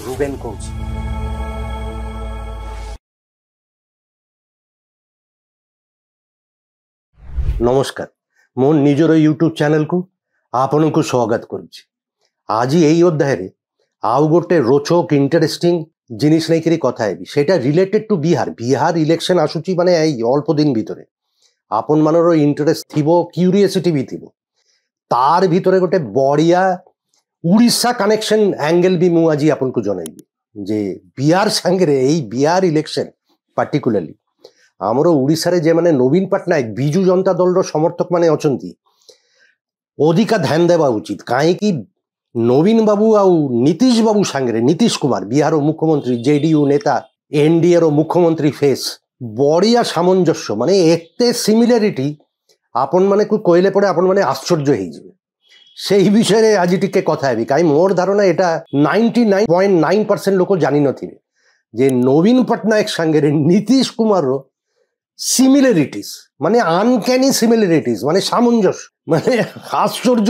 Ruben Kaushik. নমস্କାର, ମୋ ନିଜର YouTube ଚ୍ୟାନେଲକୁ ଆପଣଙ୍କୁ ସ୍ୱାଗତ କରୁଛି। ଆଜି ଏହି ଅଧ୍ୟାୟରେ ଆଉ ଗୋଟେ ରୋଚକ ଇଣ୍ଟରେଷ୍ଟିଂ ଜିନିଷ ନେଇକରି କଥା ହେବି। ସେଇଟା ରିଲେଟେଡ୍ ଟୁ ବିହାର ଇଲେକ୍ସନ୍ ଆସୁଛି, ମାନେ ଏଇ ଅଳ୍ପ ଦିନ ଭିତରେ ଆପଣମାନଙ୍କର ଇଣ୍ଟରେଷ୍ଟ ଥିବ, କ୍ୟୁରିଓସିଟି ବି ଥିବ। ତାର ଭିତରେ ଗୋଟେ ବଢ଼ିଆ ଓଡ଼ିଶା କନେକ୍ସନ୍ ଆଙ୍ଗେଲ ବି ମୁଁ ଆଜି ଆପଣଙ୍କୁ ଜଣାଇବି ଯେ ବିହାର ସାଙ୍ଗରେ ଏଇ ବିହାର ଇଲେକ୍ସନ୍ ପାର୍ଟିକୁଲାରଲି ଆମର ଓଡ଼ିଶାରେ ଯେମାନେ ନବୀନ ପଟ୍ଟନାୟକ ବିଜୁ ଜନତା ଦଳର ସମର୍ଥକ ମାନେ ଅଛନ୍ତି ଅଧିକା ଧ୍ୟାନ ଦେବା ଉଚିତ। କାହିଁକି ନବୀନ ବାବୁ ଆଉ ନୀତିଶ ବାବୁ ସାଙ୍ଗରେ ନୀତିଶ କୁମାର ବିହାର ମୁଖ୍ୟମନ୍ତ୍ରୀ, ଜେଡିୟୁ ନେତା, ଏନଡିଏର ମୁଖ୍ୟମନ୍ତ୍ରୀ ଫେସ୍ ବଢ଼ିଆ ସାମଞ୍ଜସ୍ୟ, ମାନେ ଏତେ ସିମିଲାରିଟି ଆପଣମାନଙ୍କୁ କହିଲେ ପଡ଼େ ଆପଣମାନେ ଆଶ୍ଚର୍ଯ୍ୟ ହେଇଯିବେ। সেই বিষয়ে আজ টিকে কথা হেবি, কারণ মোর ধারণা এটা 99.9% লোক জানিনথিবে যে নবীন পট্টনায়ক সাঙ্গে নীতিশ কুমারর সিমিলারিটিস, মানে আনক্যানি সিমিলারিটিস, মানে সামঞ্জস্য, মানে আশ্চর্য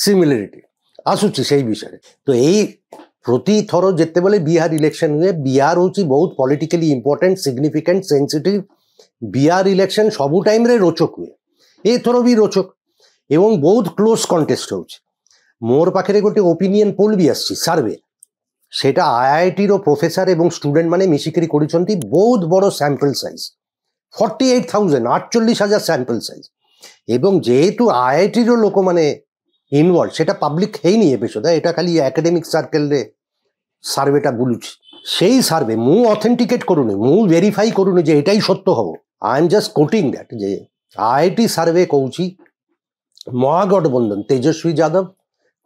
সিমিলারিটি আসুচি সেই বিষয়ে। তো এই প্রতি থর যেতেবেলে বিহার ইলেকশন হুয়ে, বিহার হচ্ছে বহুত politically important, significant, sensitive. Bihar election সবু টাইমরে রোচক হুয়ে, এথর বি রোচক এবং বহুত ক্লোজ কন্টেস্ট হচ্ছে। মোর পাখে গোটে ওপিনিয়ন পোল বি আসছে, সার্ভে, সেটা আইআইটির প্রফেসর এবং স্টুডেন্ট মানে মিশিকি করেছেন। বহুত বড় স্যাম্পল সাইজ, 48,000, 48,000 স্যাম্পল সাইজ। এবং যেহেতু আইআইটির লোক মানে ইনভলভ, সেটা পাবলিক হয়নি এপিসোড, এটা খালি একাডেমিক সার্কেলরে সার্ভেটা বুলুছি। সেই সার্ভে মু অথেন্টিকেট করুনি, মু ভেরিফাই করুনি যে এটাই সত্য হব। I am just coating that যে আইআইটি সার্ভে কৌছি মহাগঠবন্ধন তেজস্বী যাদব,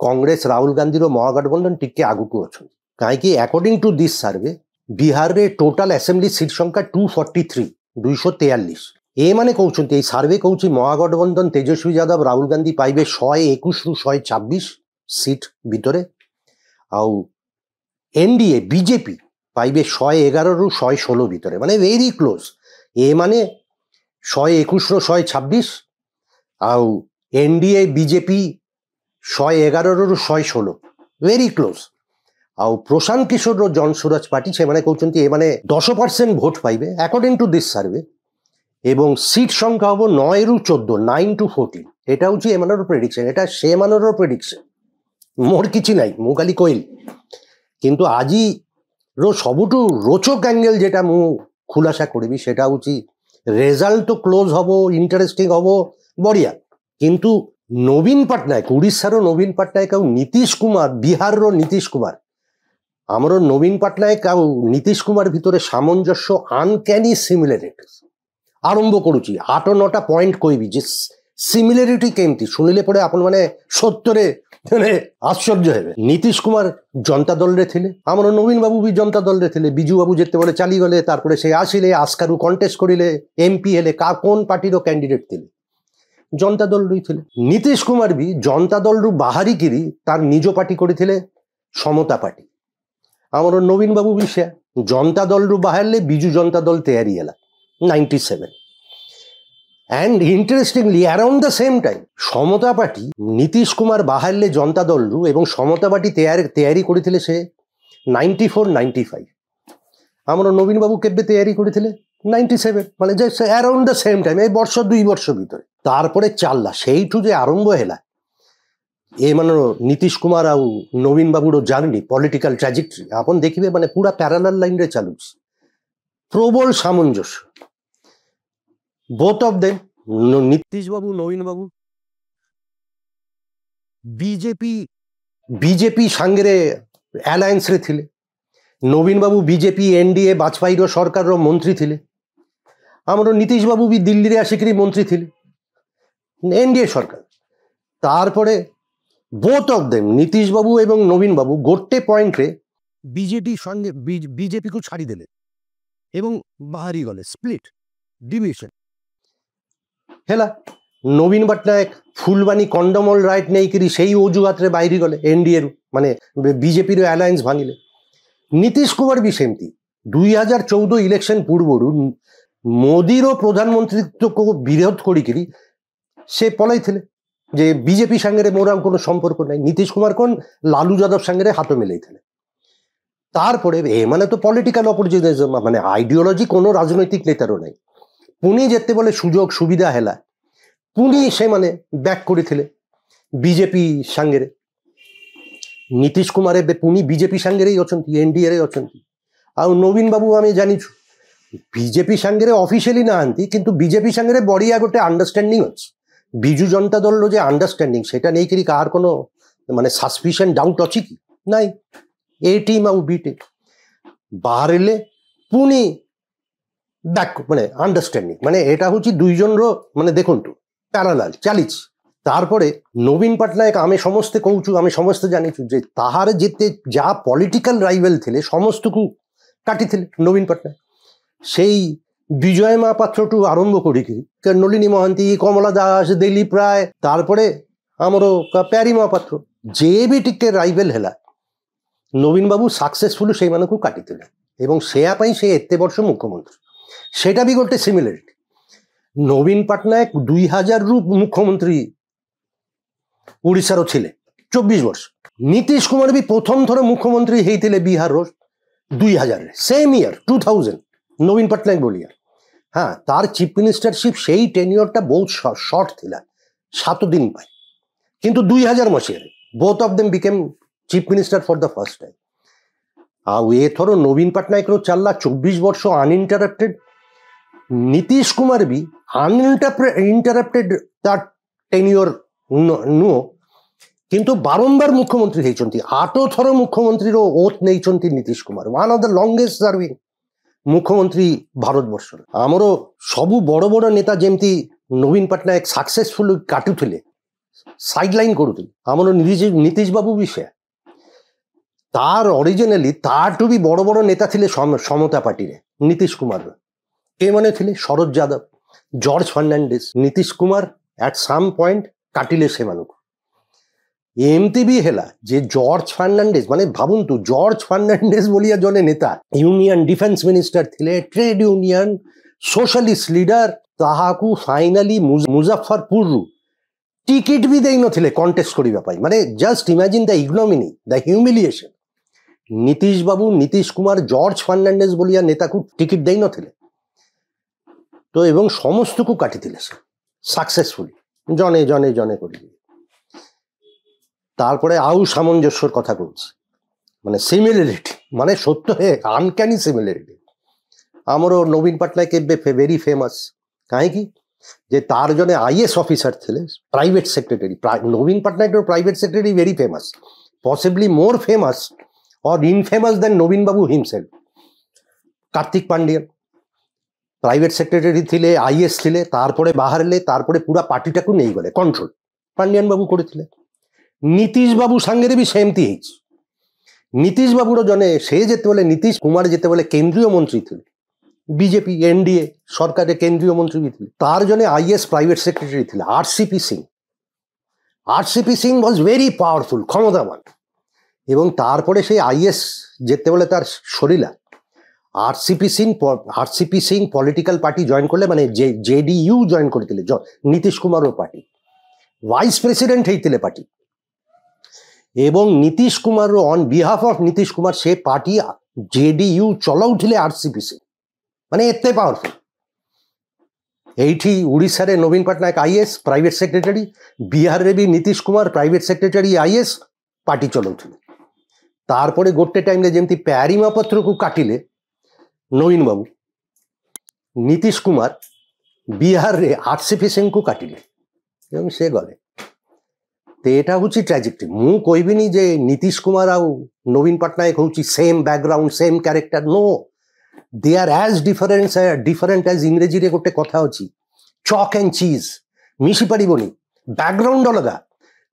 কংগ্রেস রাহুল গান্ধীর মহাগঠবন্ধন টিকে আগুকু অଛନ୍ତି। কাହିଁକି ଆକର୍ଡିଂ ଟୁ ଦିସ୍ ସର୍ଭେ ବିହାରରେ ଟୋଟାଲ ଆସେମ୍ବଲି ସିଟ୍ ସଂଖ୍ୟା 243, 243। ଏମାନେ କହୁଛନ୍ତି, ଏଇ ସର୍ଭେ କହୁଛି ମହାଗଠବନ୍ଧନ ତେଜସ୍ୱୀ ଯାଦବ ରାହୁଲ ଗାନ୍ଧୀ ପାଇବେ 121ରୁ 126 ସିଟ୍ ଭିତରେ, ଆଉ ଏନଡିଏ ବିଜେପି ପାଇବେ 111ରୁ 116 ଭିତରେ, ମାନେ ଭେରି କ୍ଲୋଜ୍। ଏମାନେ 121ରୁ 126 ଆଉ ଏନଡିଏ ବିଜେପି 111ରୁ 116, ଭେରି କ୍ଲୋଜ୍। ଆଉ ପ୍ରଶାନ୍ତ କିଶୋରର ଜନସୁରାଜ ପାର୍ଟି, ସେମାନେ କହୁଛନ୍ତି ଏମାନେ 10% ଭୋଟ ପାଇବେ ଆକର୍ଡିଂ ଟୁ ଦିସ୍ ସର୍ଭେ, ଏବଂ ସିଟ୍ ସଂଖ୍ୟା ହବ 9ରୁ 14, 9 to 14। এটা হচ্ছে এমানর প্রেডিকশন, এটা সেমানর প্রেডিকশন, মোর কিছু নাই, মু খালি কইলি। কিন্তু আজির সবুঠু রোচক অ্যাঙ্গেল যেটা মু খুলাসা করবি সেটা হচ্ছে রেজাল্ট তো ক্লোজ হব, ইন্টারেস্টিং হব, বঢ়িয়া। কিন্তু নবীন পট্টনায়ক, উড়িষ্যার নবীন পট্টনায়ক আর নীতিশ কুমার, বিহারর নীতিশ কুমার, আমার নবীন পট্টনায়ক আর নীতিশ কুমার ভিতরে সামঞ্জস্য, আনক্যানি সিমিলারিটিস। আরম্ভ করুছি 8-9টা পয়েন্ট কইবি যে সিমিলারিটি কেমতি, শুনিলে পরে আপন মানে সত্যরে মানে আশ্চর্য হবে। নীতিশ কুমার জনতা দলরে থিলে, আমার নবীন বাবু বি জনতা দলরে থিলে। বিজু বাবু যেতেবেলে চালিগলে, তারপরে সে আসিলে, আসকারু কন্টেস্ট করিলে, এমপি হেলে, কোন পার্টির ক্যান্ডিডেট থিলে, জনতা দলরই থিলে। নীতিশ কুমার বি জনতা দলরু বাহারিকিরি তার নিজ পার্টি করেছিলে সমতা পার্টি। আমার নবীন বাবু বি সে জনতা দলরু বাহারলে বিজু জনতা দল তৈরি হেলা 97। And interestingly around the same time সমতা পার্টি নীতিশ কুমার বাহারলে জনতা দলরু এবং সমতা পার্টি তৈরি করেছিলে সে 94-95। আমার নবীন বাবু কেবে তৈরি করেছিলে 97, মানে just around the same time, এই বর্ষ 2 বর্ষ ভিতরে। তারপরে চাললা সেইঠু যে আরম্ভ হেলা এমানে নীতিশ কুমার আর নবীন বাবুর জার্নি, পলিটিক্যাল ট্রাজেক্টরি আপন দেখিবে, মানে পুরা প্যারালাল লাইনরে চালুছি, প্রবল সামঞ্জস্য। Both of them, Nitish Babu, Nabin Babu BJP সাঙ্গেরে অ্যালায়েন্সরে থিলে। Nabin Babu BJP NDA বাজপেয়ীর সরকারর মন্ত্রী থিলে। আমার নীতিশ বাবু বি দিল্লিরে আসিকি মন্ত্রী থিলে এনডিএ সরকার। তারপরে বোথ অফ দেম নীতিশ বাবু এবং নবীন বাবু গোটে পয়েন্টে বিজেপির সঙ্গে বিজেপিকে ছাড়ি দেলে এবং বাহারি গলে স্প্লিট ডিভিশন হেলা। নবীন পট্টনায়ক ফুলবাণী কন্ডমল রাইট নেইকি সেই অজুহাতরে বাইরে গলে এনডিএর, মানে বিজেপির অ্যালায়েন্স ভাঙিলে। নীতিশ কুমার বি সেমতি 2014 ইলেকশন পূর্বরু মোদিরও প্রধানমন্ত্রিত্ব বিরোধ করিকি সে পলাইছিলে যে বিজেপি সাঙ্গে মোর কোনো সম্পর্ক নাই। নীতিশ কুমার কোন লালু যাদব সাঙ্গে হাত মেলাইছিলে। ତାପରେ ଏମାନେ ତ ପଲିଟିକାଲ ଅପୋଜିସନ, ମାନେ ଆଇଡିଓଲୋଜି কোনো ରାଜନୈତିକ ନେତାର ନାହିଁ। ପୁଣି ଯେତେବେଳେ ସୁଯୋଗ ସୁବିଧା ହେଲା ପୁଣି ସେମାନେ ବ୍ୟାକ୍ କରିଥିଲେ ବିଜେପି ସାଙ୍ଗରେ। ନୀତିଶ କୁମାର ଏବେ ପୁଣି ବିଜେପି ସାଙ୍ଗରେ ହିଁ ଅଛନ୍ତି, ଏନଡିଏରେ ଅଛନ୍ତି। ଆଉ ନବୀନ ବାବୁ ଆମେ ଜାଣିଛୁ ବିଜେପି ସାଙ୍ଗରେ ଅଫିସିଆଲି ନାହାନ୍ତି, କିନ୍ତୁ ବିଜେପି ସାଙ୍ଗରେ ବଢିଆ ଗୋଟେ ଅଣ୍ଡରଷ୍ଟାଣ୍ଡିଂ ଅଛି। ବିଜୁ ଜନତା ଦଳର ଯେ ଅଣ୍ଡରଷ୍ଟାଣ୍ଡିଂ ସେଟା ନେଇକରି କାହାର কোনো ମାନେ ସସ୍ପିସନ ଡାଉଟ୍ ଅଛି କି? ନାଇଁ। ଏ ଟିମ୍ ଆଉ ବି ଟିମ୍ ବାହାରିଲେ ପୁଣି ବ୍ୟାକ୍ ମାନେ ଅଣ୍ଡରଷ୍ଟାଣ୍ଡିଂ, ମାନେ ଏଇଟା ହଉଛି ଦୁଇ ଜଣର ମାନେ ଦେଖନ୍ତୁ ପ୍ୟାରାଲାଲ ଚାଲିଛି। ତାরপরে নবীন পট্টনায়ক আমি সমস্তে কৌছু, আমি সমস্তে জানিছু যে তাহার যেতে যা পলিটিক্যাল রাইভেল ଥିଲେ ସମସ୍ତକୁ କାଟିଥିଲେ ନବୀନ ପଟ୍ଟନାୟକ। সেই বিজয় মহাপাত্রଠୁ ଆରମ୍ଭ କରିକି ନଳିନୀ ମହାନ୍ତି, କମଲା ଦାସ, ଦିଲ୍ଲୀପ ରାୟ, ତାরপরে ଆମର ପ୍ୟାରୀ ମହାପାତ୍ର, ଯେ ବି ଟିକେ ରାଇଭେଲ ହେଲା ନବୀନ ବାବୁ ସକ୍ସେସଫୁଲ ସେଇମାନଙ୍କୁ କାଟିଥିଲେ। ଏବଂ ସେୟା ପାଇଁ ସେ ଏତେ ବର୍ଷ ମୁଖ୍ୟମନ୍ତ୍ରୀ, সেটা ବି ଗୋଟେ ସିମିଲାରିଟି। ନବୀନ ପଟ୍ଟନାୟକ 2000ରୁ ମୁଖ୍ୟମନ୍ତ୍ରୀ ଓଡ଼ିଶାର ଥିଲେ 24 ବର୍ଷ। নীতিশ কুমার ବି প্রথম থর মুখ্যমন্ত্রী হয়েছিল বিহারর 2000 সেম ইয়ার 2000 নবীন পট্টনায়ক বলিয়া। হ্যাঁ, তার চিফ মিনিস্টারশিপ সেই টেনিয়রটা বহুত শর্ট ଥିଲା, 7 দিন পাই। কিন্তু 2000 মସିହାରେ both of them became chief minister for the first time। ଆଉ ଏଥର ନବୀନ ପଟ୍ଟନାୟକର ଚାଲିଲା 24 ବର୍ଷ ଅନଇଣ୍ଟରପ୍ଟେଡ। নীতিশ কুমার ବି ଅନଇଣ୍ଟରପ୍ଟେଡ ତା টেনিয়র ନୁହଁ, কিন্তু বারম্বার মুখ্যমন্ত্রী হয়েছেন। 8 থর মুখ্যমন্ত্রীর ওথ নেইছেন Nitish Kumar, one of the longest serving মুখ্যমন্ত্রী ভারতবর্ষর। আমার সবু বড় বড় নেতা যেমতি নবীন পট্টনায়ক সাকসেসফুল কাটুলে, সাইডলাইন করুলে, আমার নীতিশ বাবু বি সে। তার অরিজিনালি তারঠু বি বড় বড় নেতা ଥିଲେ সমতা পার্টিরে নীতিশ কুমার। কে মানে ଥିଲେ শরদ যাদব, জর্জ ফর্নান্ডিস। নীতিশ কুমার এট সাম পয়েন্ট কাটিলে সেମାନଙ୍କୁ। এমতি বি হেলা যে জর্জ ফর্নান্ডিস, মানে ভাবন্তু জর্জ ফর্নান্ডিস বলিয়া জনে নেতা, ইউনিয়ন ডিফেন্স মিনিস্টার ଥିଲେ, ট্রেড ইউনিয়ন সোশালিস্ট লিডর, তাহাকু ফাইনালি মুজাফরপুরରୁ টিকিট ବି ଦେଇନଥିଲେ କଣ୍ଟେଷ୍ଟ କରିବା ପାଇଁ। ମାନେ just imagine the ignominy, the humiliation. Nitish babu, Nitish Kumar George ফর্নান্ডিস বলিয়া নেতাକୁ টিকিট ଦେଇନଥିଲେ তো, এবং সমস্তକୁ কাটিଥିଲେ সে সাকসেসফুলি জনে জনে জনে করে। তারপরে আউ সামঞ্জস্যর কথা বলছি, মানে সিমিলারিটি, মানে সত্য আনক্যানি সিমিলারিটি। আমার নবীন পট্টনায়ক ଏବେ ভেরি ফেমাস কাହିଁକି যে তার জনে আইএস অফিসার ଥିଲେ, প্রাইভেট সেক্রেটারি। নবীন পট্টনায়কর private secretary very famous, possibly more famous or infamous than নবীন babu himself. Kartik Pandian private secretary ଥିଲେ, আইএস ଥିଲେ, তারপরে বাহারিলে, তারপরে পুরা পার্টিটাকে নেই গলে কন্ট্রোল পান্ডিয়ান বাবু করেছিলেন। নীতিশ বাবু সাଙ୍ଗেরে বি সেমতি হয়েছে। নীতিশ বাবুর জনে সে যেতবে নীতিশ কুমার যেতবে কেন্দ্রীয় মন্ত্রী ଥିଲେ, বিজেপি এনডিএ সরকারের কেন্দ্রীয় মন্ত্রী বি ଥିଲେ, তার জনে আইএস প্রাইভেট সেক্রেটারি ଥିଲେ RCP Singh. RCP Singh was very powerful, ক্ষমতাবান। এবং তারপরে সেই আইএস যেতবে তার সরিলা, RCP Singh political party join করলে, মানে জেডিইউ জয়েন করেছিল নীতিশ কুমারও পার্টি, ভাইস প্রেসিডেন্ট হয়েছিল পার্টি। এবং Nitish Kumar on behalf of Nitish Kumar সে পার্টি জেডিইউ চলাউଥିଲେ আরসিপি সিং, মানে এতে পাওয়ারফুল। এইটি ওড়িশারে নবীন পট্টনায়ক আইএস প্রাইভেট সেক্রেটারি, বিহারে বি Nitish Kumar private secretary is party চলাউଥିଲେ। তারপরে গোটে টাইমে যেমতি প্যারি মহাপাত্রକୁ কাটিলে নবীন বাবু, নীতিশ কুমার বিহারে আরসিপি সিংକୁ কাটিলে এবং সে গলে। তো এটা হচ্ছে ট্রাজেক্টরি। মু কইবিনি যে নীতিশ কুমার আউ নবীন পট্টনায়ক হচ্ছে same background same character, no, they are as different as ইংরেজিরে গোটে কথা ଅଛି চক অ্যান্ড চিজ, মিশি পারিবনি, ব্যাকগ্রাউন্ড অলগা।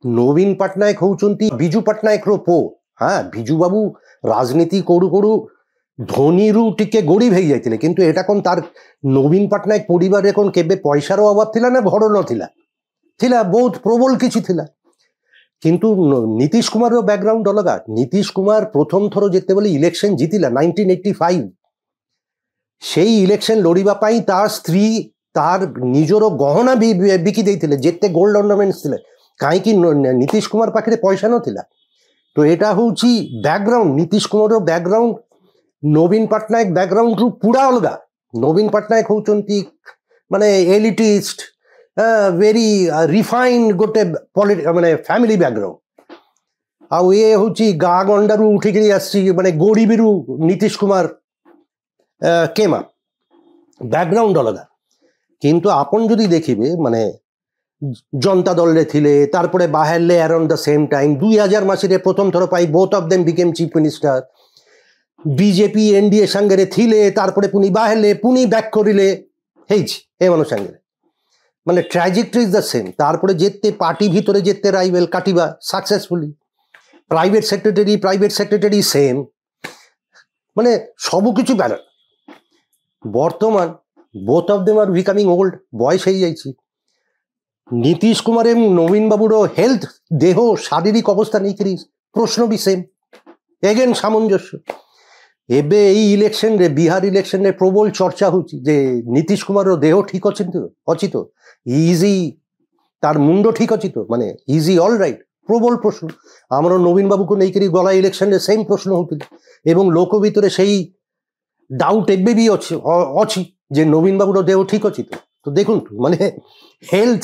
নবীন পট্টনায়ক হচ্ছেন বিজু পট্টনায়কর পো। হ্যাঁ, বিজু বাবু রাজনীতি করু করু ধনীরু টিকে গরিব হয়ে যাইଥିଲେ, কিন্তু এটা কোন তার নবীন পট্টনায়ক পরিবারে কোন কেবে পয়সার অভাব ଥିଲା না ঘর নথিলা, ଥିଲା ବହୁତ প্রবল কিছু ଥିଲା। কিন্তু নীতিশ কুমার ব্যাকগ্রাউন্ড অলগা। নীতিশ কুমার প্রথম থর যেতবে ইলেকশন জিতিলা 1985, সেই ইলেকশন লড়িবা পাই তার স্ত্রী তার নিজর গহনা বিকি ଦେଇଥିଲେ, যেতে গোল্ড অর্নামেন্টস ଥିଲେ, কাହିଁକି নীতিশ কুমার পাখে পয়সা নথিলা। তো এটা হଉଛି ବ୍ୟାକଗ୍ରାଉଣ୍ଡ ନୀତିଶ କୁମାରର ବ୍ୟାକଗ୍ରାଉଣ୍ଡ ନବୀନ ପଟ୍ଟନାୟକ ବ୍ୟାକଗ୍ରାଉଣ୍ଡରୁ ପୁରା ଅଲଗା। ନବୀନ ପଟ୍ଟନାୟକ ହଉଛନ୍ତି ମାନେ ଏଲିଟିଷ୍ଟ ଭେରି ରିଫାଇନ୍ଡ ଗୋଟେ ମାନେ ଫ୍ୟାମିଲି ବ୍ୟାକଗ୍ରାଉଣ୍ଡ। ଆଉ ଏ ହଉଛି ଗାଁ ଗଣ୍ଡାରୁ ଉଠିକିରି ଆସିଛି ମାନେ ଗୋଡ଼ିବିରୁ ନୀତିଶ କୁମାର କେମା ବ୍ୟାକଗ୍ରାଉଣ୍ଡ ଅଲଗା। କିନ୍ତୁ ଆପଣ ଯଦି ଦେଖିବେ ମାନେ জনতা দলে থিলে তারপরে বাহারলে অ্যারাউন্ড দ্য সেম টাইম 2000 মাসিরে প্রথম থর পাই both of them became chief minister. BJP NDA সাঙ্গেরে থিলে তারপরে পুনি বাহারলে পুনি ব্যাক করিলে হেইছি এমন সাঙ্গেরে মানে ট্র্যাজেক্টরি ইজ দ্য সেম। তারপরে যেতে পার্টি ভিতরে যেতে রাইভেল কাটিবা সাকসেসফুলি। প্রাইভেট সেক্রেটারি সেম মানে সবু কিছু ব্যালেন্স। বর্তমান both of them are becoming old, বয়স হয়ে যাইছি। নীতিশ কুমার এবং নবীন বাবুর হেলথ দেহ শারীরিক অবস্থা নেই প্রশ্ন বি সেম এগেন সামঞ্জস্য। এবে এই ইলেকশনে বিহার ইলেকশনে প্রবল চর্চা হচ্ছে যে নীতিশ কুমারর দেহ ঠিক অছি তো ইজি তার মুন্ড ঠিক অছি তো মানে ইজি অল রাইট প্রবল প্রশ্ন। আমার নবীন বাবুকে নেইকি গলা ইলেকশনে সেম প্রশ্ন হচ্ছিল এবং লোক ভিতরে সেই ডাউট এবে বি অছি যে নবীন বাবুর দেহ ঠিক অছি তো। তো দেখুন মানে হেলথ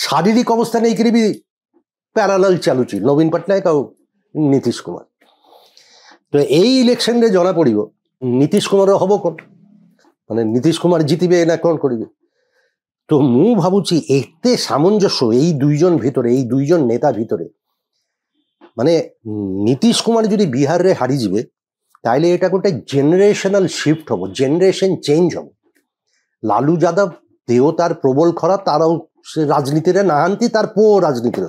শারীরিক অবস্থা নেইকি বি প্যারালাল চালুছি নবীন পট্টনায়ক আর নীতিশ কুমার। তো এই ইলেকশনে জনা পড়ব নীতিশ কুমার হব কোন মানে নীতিশ কুমার জিতিবে না কোন করিবে। তো মু ভাবুছি এতে সামঞ্জস্য এই দুইজন ভিতরে এই দুইজন নেতা ভিতরে মানে নীতিশ কুমার যদি বিহারে হারি যাবে তাইলে এটা গোটে জেনারেশনাল শিফট হব, জেনারেশন চেঞ্জ হব। লালু যাদব দেহ তার প্রবল খরা তারাও রাজনীতিরে নাহান্তি তার পুଅ রাজনীতির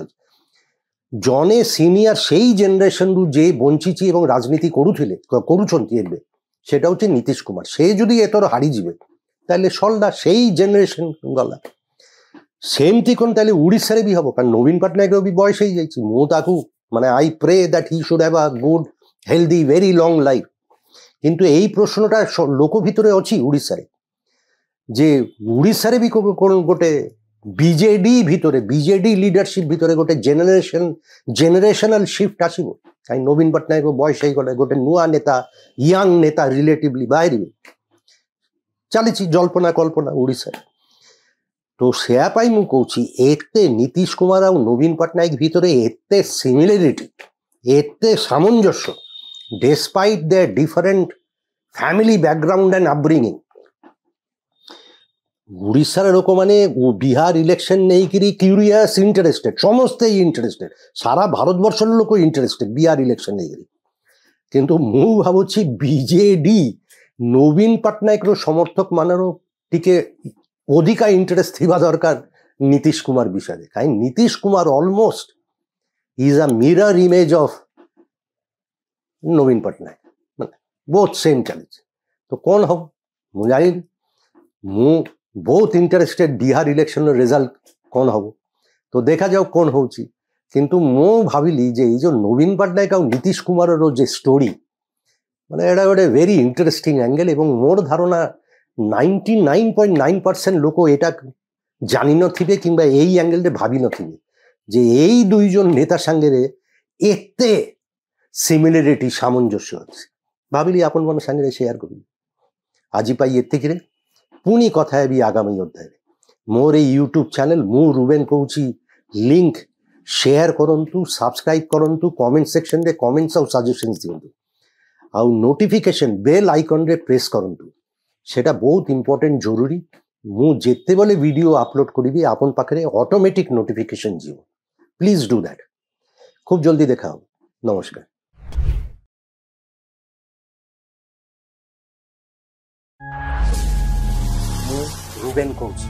জনে সিনিয়র সেই জেনারেশনরু যে বঞ্চিছি এবং রাজনীতি করুଛନ୍ତି ଏବେ সেটা হচ্ছে নীতিশ কুমার। সে যদি এতর হারি যাবে তাহলে সলডা সেই জেনারেশন গলা। সেমতি কোন তাহলে উড়িষ্যারে বি হব কারণ নবীন পট্টনায়কের বি বয়স হয়ে যাইছি। মু তাকু মানে I pray that he should have a good healthy very long life. কিন্তু এই প্রশ্নটা লোক ভিতরে অছি উড়িষ্যারে যে উড়িষ্যারে বি গোটে বিজেডি ভিতরে বিজেডি লিডারশিপ ভিতরে গোটে জেনারেশনাল শিফট আসব কাই নবীন পট্টনায়ক বয়স হয়ে গলে গোটে নূয়া নেতা ইয়াং নেতা রিলেটিভলি বাহারিবে চালিছি জল্পনা কল্পনা উড়িষ্যার। তো সেয়া পাই মু কৌছি এতে নীতিশ কুমার আর নবীন পট্টনায়ক ভিতরে এতে সিমিলারিটি এতে সামঞ্জস্য despite their different family background and upbringing. উড়িষ্যার লোক মানে বিহার ইলেকশন নেইকি কিউরিয়াস ইন্টারেস্টেড সমস্তেই ইন্টারেস্টেড সারা ভারতবর্ষের লোক ইন্টারেস্টেড বিহার ইলেকশন নেইকি। কিন্তু মু ভাবুছি বিজেডি নবীন পট্টনায়কর সমর্থক মানেরও টিকে অধিকা ইন্টারেস্ট থিবা দরকার নীতিশ কুমার বিষয়ে কাই Nitish Kumar almost is a mirror image of নবীন পট্টনায়ক মানে বোথ সেম চ্যালেঞ্জ। তো কোন হব মু জানি মু ବହୁତ ଇଣ୍ଟରେଷ୍ଟେଡ୍ ବିହାର ଇଲେକ୍ସନର ରେଜଲ୍ଟ କ'ଣ ହବ ତ ଦେଖାଯାଉ କ'ଣ ହେଉଛି। କିନ୍ତୁ ମୁଁ ଭାବିଲି ଯେ ଏଇ ଯେଉଁ ନବୀନ ପଟ୍ଟନାୟକ ଆଉ ନୀତିଶ କୁମାରର ଯେ ଷ୍ଟୋରି ମାନେ ଏଇଟା ଗୋଟେ ଭେରି ଇଣ୍ଟରେଷ୍ଟିଂ ଆଙ୍ଗେଲ ଏବଂ ମୋର ଧାରଣା 99.9% ଲୋକ এটা ଜାଣିନଥିବେ କିମ୍ବା ଏଇ ଆଙ୍ଗେଲରେ ଭାବିନଥିବେ ଯେ ଏଇ ଦୁଇজন ନେତା ସାଙ୍ଗରେ ଏତେ ସିମିଲାରିଟି ସାମଞ୍ଜସ୍ୟ ଅଛି। ଭାବିଲି ଆପଣଙ୍କ ସାଙ୍ଗରେ ସେୟାର କରିବି। ଆଜି ପାଇଁ ଏତିକିରେ পুনি কথা হেবি আগামী অধ্যায়ে। মোর এই यूट्यूब চ্যানেল মু রুবেন কৌছি লিঙ্ক শেয়ার করন্তু সাবস্ক্রাইব করন্তু কমেন্ট সেকশনে কমেন্টস আর সাজেশনস দিয়ন্তু ଆଉ নোটিফিকেশন বেল আইকନରେ প্রেস করন্তু সেটা বহুত ইম্পর্টেন্ট জরুরি। মু যেতেবেলে ভিডিও আপলোড করিবি আপন পাখরে অটোমেটিক নোটিফিকেশন ଯିବ। Please do that. খুব জলদি দেখা হবে। নমস্কার। রুবেন কৌছি।